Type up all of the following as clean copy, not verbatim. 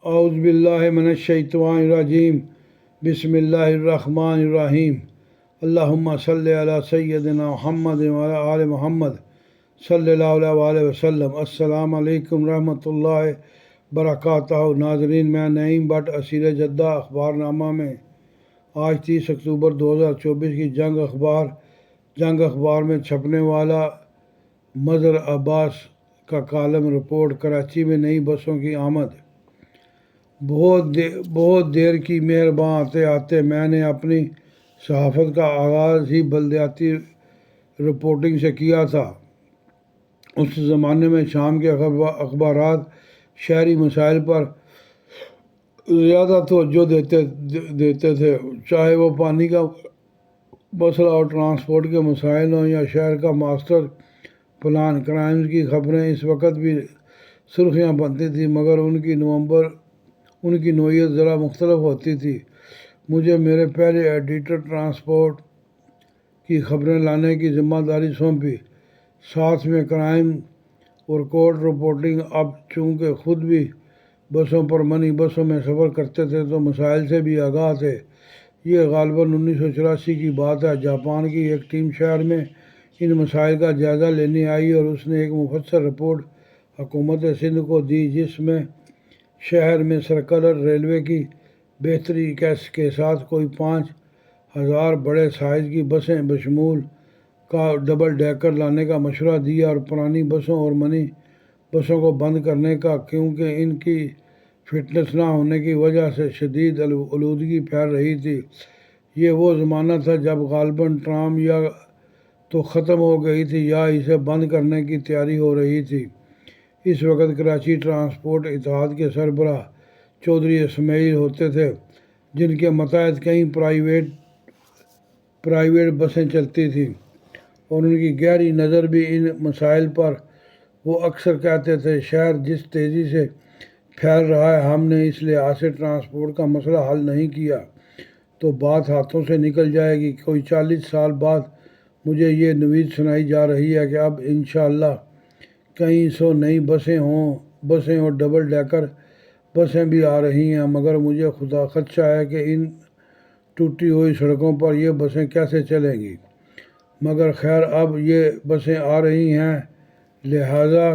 اعوذ باللہ من الشیطان الرجیم بسم اللہ الرحمن الرحیم اللہم صلی علی سیدنا محمد وعلی آل محمد صلی اللہ علیہ وآلہ وسلم۔ السلام علیکم رحمۃ اللہ وبرکاتہ۔ ناظرین، میں نعیم بٹ اسیر جدہ اخبار نامہ میں آج 30 اکتوبر 2024 کی جنگ اخبار میں چھپنے والا مظہر عباس کا کالم رپورٹ کراچی میں نئی بسوں کی آمد۔ بہت دیر کی مہرباں آتے آتے میں نے اپنی صحافت کا آغاز ہی بلدیاتی رپورٹنگ سے کیا تھا۔ اس زمانے میں شام کے اخبارات شہری مسائل پر زیادہ توجہ دیتے تھے، چاہے وہ پانی کا مسئلہ اور ٹرانسپورٹ کے مسائل ہوں یا شہر کا ماسٹر پلان۔ کرائمز کی خبریں اس وقت بھی سرخیاں بنتی تھیں، مگر ان کی نوعیت ذرا مختلف ہوتی تھی۔ مجھے میرے پہلے ایڈیٹر ٹرانسپورٹ کی خبریں لانے کی ذمہ داری سونپی، ساتھ میں کرائم اور کورٹ رپورٹنگ۔ اب چونکہ خود بھی بسوں پر منی بسوں میں سفر کرتے تھے تو مسائل سے بھی آگاہ تھے۔ یہ غالباً 1984 کی بات ہے۔ جاپان کی ایک ٹیم شہر میں ان مسائل کا جائزہ لینے آئی اور اس نے ایک مفصل رپورٹ حکومت سندھ کو دی، جس میں شہر میں سرکلر ریلوے کی بہتری کے ساتھ کوئی 5000 بڑے سائز کی بسیں بشمول کا ڈبل ڈیکر لانے کا مشورہ دیا، اور پرانی بسوں اور منی بسوں کو بند کرنے کا، کیونکہ ان کی فٹنس نہ ہونے کی وجہ سے شدید آلودگی پھیل رہی تھی۔ یہ وہ زمانہ تھا جب غالباً ٹرام یا تو ختم ہو گئی تھی یا اسے بند کرنے کی تیاری ہو رہی تھی۔ اس وقت کراچی ٹرانسپورٹ اتحاد کے سربراہ چودھری اسماعیل ہوتے تھے، جن کے ماتحت کئی پرائیویٹ بسیں چلتی تھیں، اور ان کی گہری نظر بھی ان مسائل پر۔ وہ اکثر کہتے تھے، شہر جس تیزی سے پھیل رہا ہے، ہم نے اس لحاظ سے ٹرانسپورٹ کا مسئلہ حل نہیں کیا تو بات ہاتھوں سے نکل جائے گی۔ کوئی 40 سال بعد مجھے یہ نوید سنائی جا رہی ہے کہ اب انشاءاللہ کئی سو نئی بسیں اور ڈبل ڈیکر بسیں بھی آ رہی ہیں، مگر مجھے خدشہ ہے کہ ان ٹوٹی ہوئی سڑکوں پر یہ بسیں کیسے چلیں گی۔ مگر خیر، اب یہ بسیں آ رہی ہیں، لہٰذا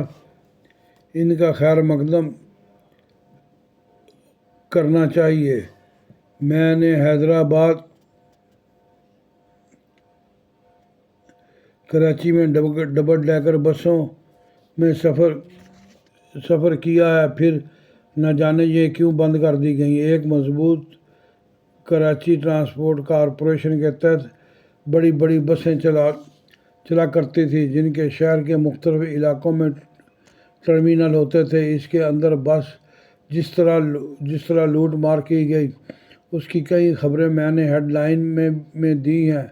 ان کا خیر مقدم کرنا چاہیے۔ میں نے حیدرآباد کراچی میں ڈبل ڈیکر بسوں میں سفر کیا ہے، پھر نہ جانے یہ کیوں بند کر دی گئیں۔ ایک مضبوط کراچی ٹرانسپورٹ کارپوریشن کے تحت بڑی بسیں چلا کرتی تھی، جن کے شہر کے مختلف علاقوں میں ٹرمینل ہوتے تھے۔ اس کے اندر بس جس طرح لوٹ مار کی گئی، اس کی کئی خبریں میں نے ہیڈ لائن میں دی ہیں،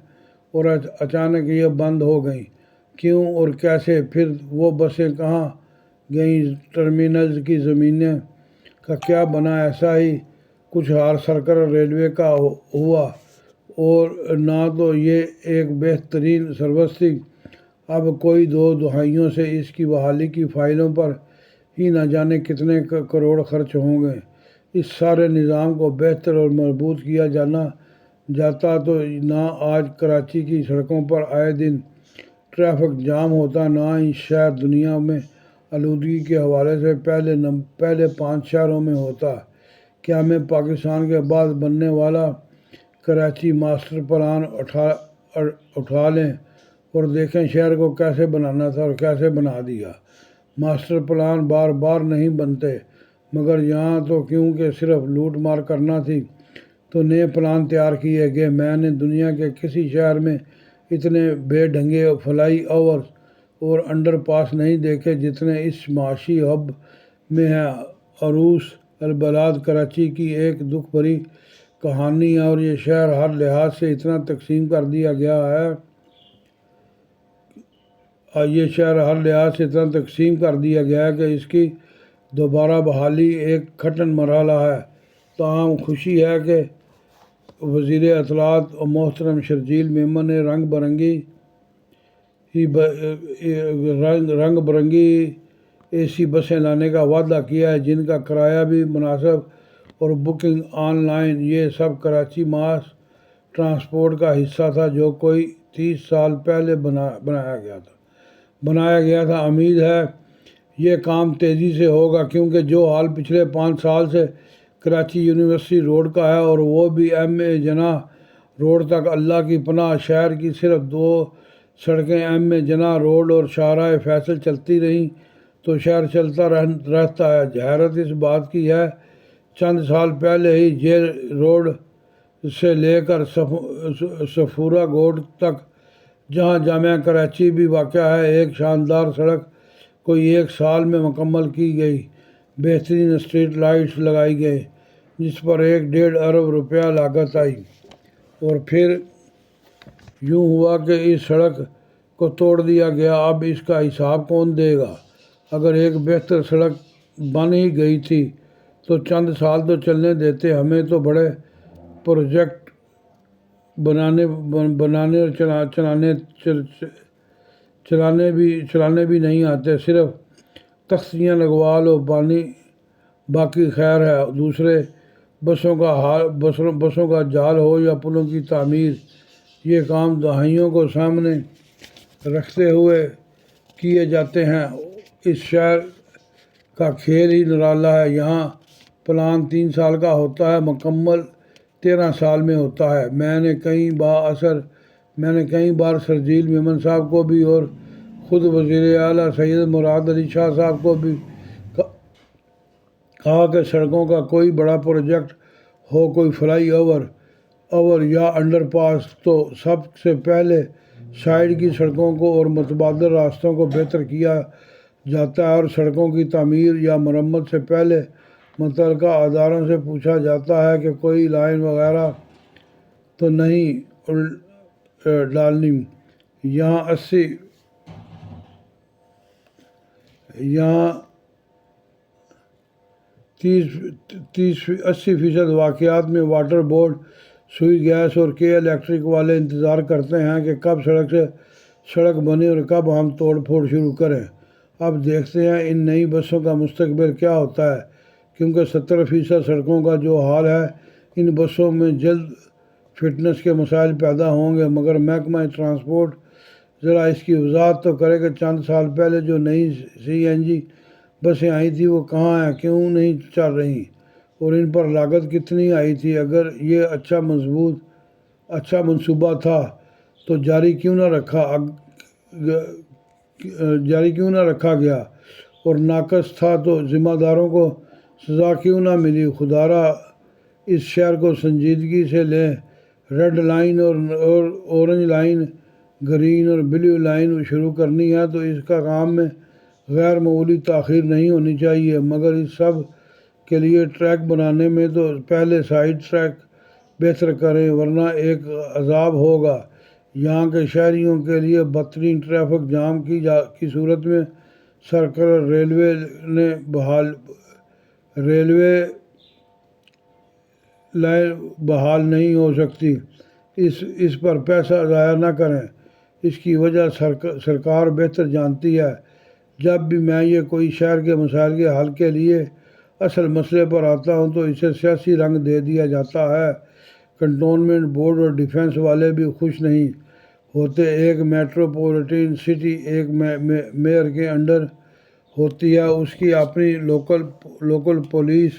اور اچانک یہ بند ہو گئیں۔ کیوں اور کیسے؟ پھر وہ بسیں کہاں گئیں؟ ٹرمینلز کی زمینیں کا کیا بنا؟ ایسا ہی کچھ حال سرکلر ریلوے کا ہوا، اور نہ تو یہ ایک بہترین سروس تھی۔ اب کوئی 2 دہائیوں سے اس کی بحالی کی فائلوں پر ہی نہ جانے کتنے کروڑ خرچ ہوں گے۔ اس سارے نظام کو بہتر اور مربوط کیا جاتا تو نہ آج کراچی کی سڑکوں پر آئے دن ٹریفک جام ہوتا، نہ ہی شہر دنیا میں آلودگی کے حوالے سے پہلے 5 شہروں میں ہوتا۔ کیا میں پاکستان کے بعد بننے والا کراچی ماسٹر پلان اٹھا لیں اور دیکھیں شہر کو کیسے بنانا تھا اور کیسے بنا دیا۔ ماسٹر پلان بار نہیں بنتے، مگر یہاں تو کیونکہ صرف لوٹ مار کرنا تھی تو نئے پلان تیار کیے گئے۔ میں نے دنیا کے کسی شہر میں اتنے بے ڈھنگے فلائی اوورز اور انڈر پاس نہیں دیکھے جتنے اس معاشی ہب میں ہیں۔ عروس البلاد کراچی کی ایک دکھ بھری کہانی ہے، اور یہ شہر ہر لحاظ سے اتنا تقسیم کر دیا گیا ہے کہ اس کی دوبارہ بحالی ایک کٹھن مرحلہ ہے۔ تاہم خوشی ہے کہ وزیر اطلاعات محترم شرجیل میمن نے رنگ برنگی اے سی بسیں لانے کا وعدہ کیا ہے جن کا کرایہ بھی مناسب اور بکنگ آن لائن۔ یہ سب کراچی ماس ٹرانسپورٹ کا حصہ تھا جو کوئی 30 سال پہلے بنایا گیا تھا۔ امید ہے یہ کام تیزی سے ہوگا کیونکہ جو حال پچھلے 5 سال سے کراچی یونیورسٹی روڈ کا ہے اور وہ بھی ایم اے جناح روڈ تک، اللہ کی پناہ شہر کی صرف 2 سڑکیں ایم اے جناح روڈ اور شاہراہ فیصل چلتی رہیں تو شہر چلتا رہتا ہے۔ حیرت اس بات کی ہے چند سال پہلے ہی جیل روڈ سے لے کر سفورہ گوٹ تک جہاں جامعہ کراچی بھی واقع ہے ایک شاندار سڑک کوئی 1 سال میں مکمل کی گئی۔ بہترین اسٹریٹ لائٹس لگائی گئی جس پر 1.5 ارب روپیہ لاگت آئی۔ اور پھر یوں ہوا کہ اس سڑک کو توڑ دیا گیا۔ اب اس کا حساب کون دے گا؟ اگر ایک بہتر سڑک بن ہی گئی تھی تو چند سال تو چلنے دیتے۔ ہمیں تو بڑے پروجیکٹ بنانے اور چلانے بھی نہیں آتے، صرف تختیاں لگوا لو باقی خیر ہے۔ دوسرے بسوں کا جال ہو یا پلوں کی تعمیر، یہ کام دہائیوں کو سامنے رکھتے ہوئے کیے جاتے ہیں۔ اس شہر کا کھیل ہی نرالا ہے۔ یہاں پلان 3 سال کا ہوتا ہے، مکمل 13 سال میں ہوتا ہے۔ میں نے کئی بار شرجیل میمن صاحب کو بھی اور خود وزیر اعلیٰ سید مراد علی شاہ صاحب کو بھی کہا کہ سڑکوں کا کوئی بڑا پروجیکٹ ہو، کوئی فلائی اوور یا انڈر پاس، تو سب سے پہلے سائیڈ کی سڑکوں کو اور متبادل راستوں کو بہتر کیا جاتا ہے اور سڑکوں کی تعمیر یا مرمت سے پہلے متعلقہ اداروں سے پوچھا جاتا ہے کہ کوئی لائن وغیرہ تو نہیں ڈالنی۔ یہاں 80% واقعات میں واٹر بورڈ، سوئی گیس اور کے الیکٹرک والے انتظار کرتے ہیں کہ کب سڑک بنے اور کب ہم توڑ پھوڑ شروع کریں۔ اب دیکھتے ہیں ان نئی بسوں کا مستقبل کیا ہوتا ہے، کیونکہ 70% سڑکوں کا جو حال ہے ان بسوں میں جلد فٹنس کے مسائل پیدا ہوں گے۔ مگر محکمہ ٹرانسپورٹ ذرا اس کی وضاحت تو کرے کہ چند سال پہلے جو نئی CNG بسیں آئی تھیں وہ کہاں ہیں، کیوں نہیں چل رہی اور ان پر لاگت کتنی آئی تھی؟ اگر یہ اچھا منصوبہ تھا تو جاری کیوں نہ رکھا گیا، اور ناقص تھا تو ذمہ داروں کو سزا کیوں نہ ملی؟ خدارا اس شہر کو سنجیدگی سے لیں۔ ریڈ لائن اور اورنج لائن، گرین اور بلیو لائن شروع کرنی ہے تو اس کا کام میں غیر معمولی تاخیر نہیں ہونی چاہیے، مگر اس سب کے لیے ٹریک بنانے میں تو پہلے سائیڈ ٹریک بہتر کریں ورنہ ایک عذاب ہوگا۔ یہاں کے شہریوں کے لیے بدترین ٹریفک جام کی صورت میں سرکلر ریلوے لائن بحال نہیں ہو سکتی۔ اس پر پیسہ ضائع نہ کریں، اس کی وجہ سرکار بہتر جانتی ہے۔ جب بھی میں یہ کوئی شہر کے مسائل کے حل کے لیے اصل مسئلے پر آتا ہوں تو اسے سیاسی رنگ دے دیا جاتا ہے۔ کنٹونمنٹ بورڈ اور ڈیفنس والے بھی خوش نہیں ہوتے۔ ایک میٹروپولیٹن سٹی ایک میئر کے انڈر ہوتی ہے، اس کی اپنی لوکل پولیس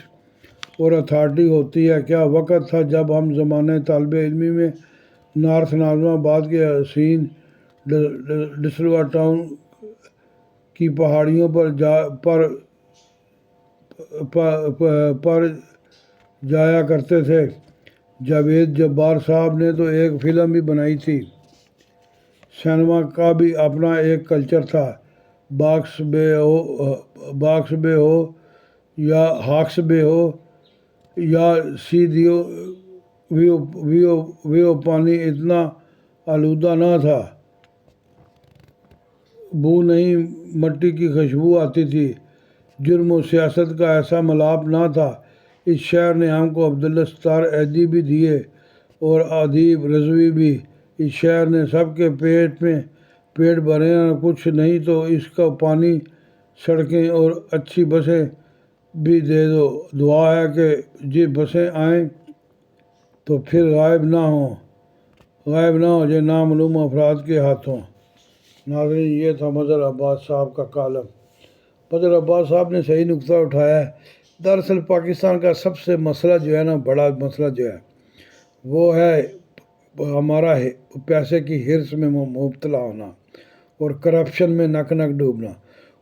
اور اتھارٹی ہوتی ہے۔ کیا وقت تھا جب ہم زمانۂ طالب علمی میں نارتھ ناظم آباد کے حسین ڈسلوا ٹاؤن کی پہاڑیوں پر جایا کرتے تھے۔ جاوید جبار صاحب نے تو ایک فلم بھی بنائی تھی۔ سینما کا بھی اپنا ایک کلچر تھا۔ ہاکس بے ہو یا سیدھیو ویو پانی اتنا آلودہ نہ تھا، بو نہیں مٹی کی خوشبو آتی تھی۔ جرم و سیاست کا ایسا ملاپ نہ تھا۔ اس شہر نے ہم کو عبداللہ ستار ایدھی بھی دیے اور ادیب رضوی بھی۔ اس شہر نے سب کے پیٹ بھرے ہیں، کچھ نہیں تو اس کا پانی سڑکیں اور اچھی بسیں بھی دے دو۔ دعا ہے کہ یہ بسیں آئیں تو پھر غائب نہ ہو جو نامعلوم افراد کے ہاتھوں۔ ناظرین، یہ تھا مظہر عباس صاحب کا کالم۔ مظہر عباس صاحب نے صحیح نقطہ اٹھایا ہے۔ دراصل پاکستان کا سب سے مسئلہ جو ہے نا، بڑا مسئلہ جو ہے وہ ہے ہمارا پیسے کی ہرس میں مبتلا ہونا اور کرپشن میں نک ڈوبنا۔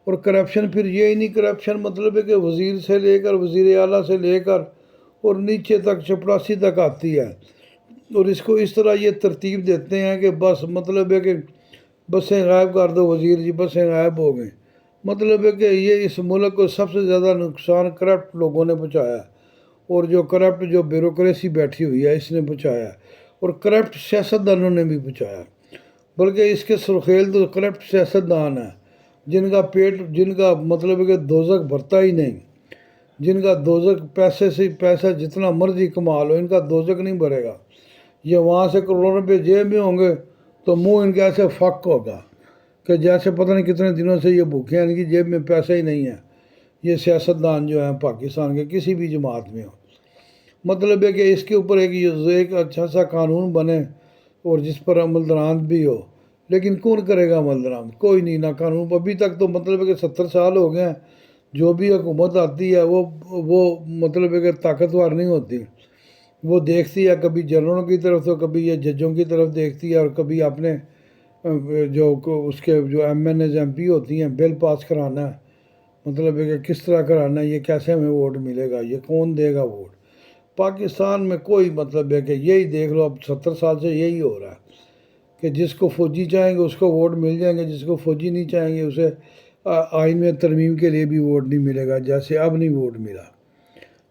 اور کرپشن پھر یہی نہیں، کرپشن مطلب ہے کہ وزیر سے لے کر وزیر اعلیٰ سے لے کر اور نیچے تک چپڑاسی تک آتی ہے، اور اس کو اس طرح یہ ترتیب دیتے ہیں کہ بس مطلب ہے کہ بسیں غائب کر دو وزیر جی، بسیں غائب ہو گئیں۔ مطلب ہے کہ یہ اس ملک کو سب سے زیادہ نقصان کرپٹ لوگوں نے پہنچایا ہے، اور جو کرپٹ جو بیوروکریسی بیٹھی ہوئی ہے اس نے پہنچایا ہے، اور کرپٹ سیاستدانوں نے بھی پہنچایا، بلکہ اس کے سرخیل تو کرپٹ سیاستدان ہیں جن کا پیٹ، جن کا مطلب ہے کہ دوزخ بھرتا ہی نہیں، جن کا دوزخ پیسے سے پیسہ جتنا مرضی کما لو، ان کا دوزخ نہیں بھرے گا۔ یہ وہاں سے کروڑوں روپے جیب میں ہوں گے تو منہ ان کے ایسے فک ہوگا کہ جیسے پتہ نہیں کتنے دنوں سے یہ بھوکے ہیں، ان کی جیب میں پیسہ ہی نہیں ہے۔ یہ سیاستدان جو ہیں پاکستان کے کسی بھی جماعت میں ہو، مطلب ہے کہ اس کے اوپر ایک اچھا سا قانون بنے اور جس پر عمل درآمد بھی ہو، لیکن کون کرے گا عمل درآمد؟ کوئی نہیں، نہ قانون۔ ابھی تک تو مطلب ہے کہ 70 سال ہو گئے ہیں، جو بھی حکومت آتی ہے وہ مطلب ہے کہ طاقتور نہیں ہوتی، وہ دیکھتی ہے کبھی جنرلوں کی طرف تو کبھی یہ ججوں کی طرف دیکھتی ہے، اور کبھی اپنے جو اس کے جو MNAs MP ہوتی ہیں بل پاس کرانا ہے، مطلب ہے کہ کس طرح کرانا ہے، یہ کیسے ہمیں ووٹ ملے گا، یہ کون دے گا ووٹ۔ پاکستان میں کوئی مطلب ہے کہ یہی دیکھ لو، اب 70 سال سے یہی ہو رہا ہے کہ جس کو فوجی چاہیں گے اس کو ووٹ مل جائیں گے، جس کو فوجی نہیں چاہیں گے اسے آئین میں ترمیم کے لیے بھی ووٹ نہیں ملے گا، جیسے اب نہیں ووٹ ملا۔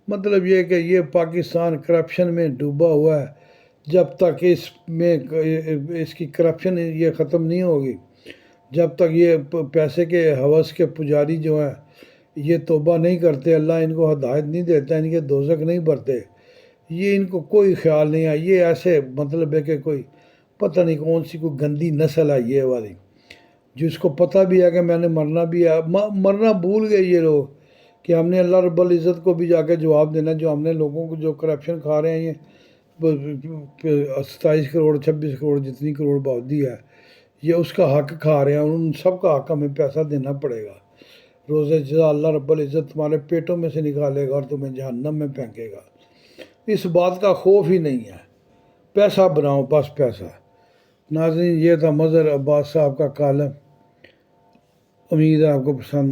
مطلب یہ کہ یہ پاکستان کرپشن میں ڈوبا ہوا ہے۔ جب تک اس کی کرپشن یہ ختم نہیں ہوگی، جب تک یہ پیسے کے ہوس کے پجاری جو ہیں یہ توبہ نہیں کرتے، اللہ ان کو ہدایت نہیں دیتا، ان کے دوزخ نہیں بھرتے، یہ ان کو کوئی خیال نہیں ہے۔ یہ ایسے مطلب ہے کہ کوئی پتہ نہیں کون سی کوئی گندی نسل ہے یہ والی، جس کو پتہ بھی ہے کہ میں نے مرنا بھی ہے۔ مرنا بھول گئے یہ لوگ کہ ہم نے اللہ رب العزت کو بھی جا کے جواب دینا، جو ہم نے لوگوں کو جو کرپشن کھا رہے ہیں، یہ 27 کروڑ 26 کروڑ جتنی کروڑ باودی ہے، یہ اس کا حق کھا رہے ہیں، اور ان سب کا حق ہمیں پیسہ دینا پڑے گا۔ روز جزا اللہ رب العزت تمہارے پیٹوں میں سے نکالے گا اور تمہیں جہنم میں پھینکے گا۔ اس بات کا خوف ہی نہیں ہے، پیسہ بناؤ، بس پیسہ۔ ناظرین، یہ تھا مظہر عباس صاحب کا کالم، امید ہے آپ کو پسند آئے۔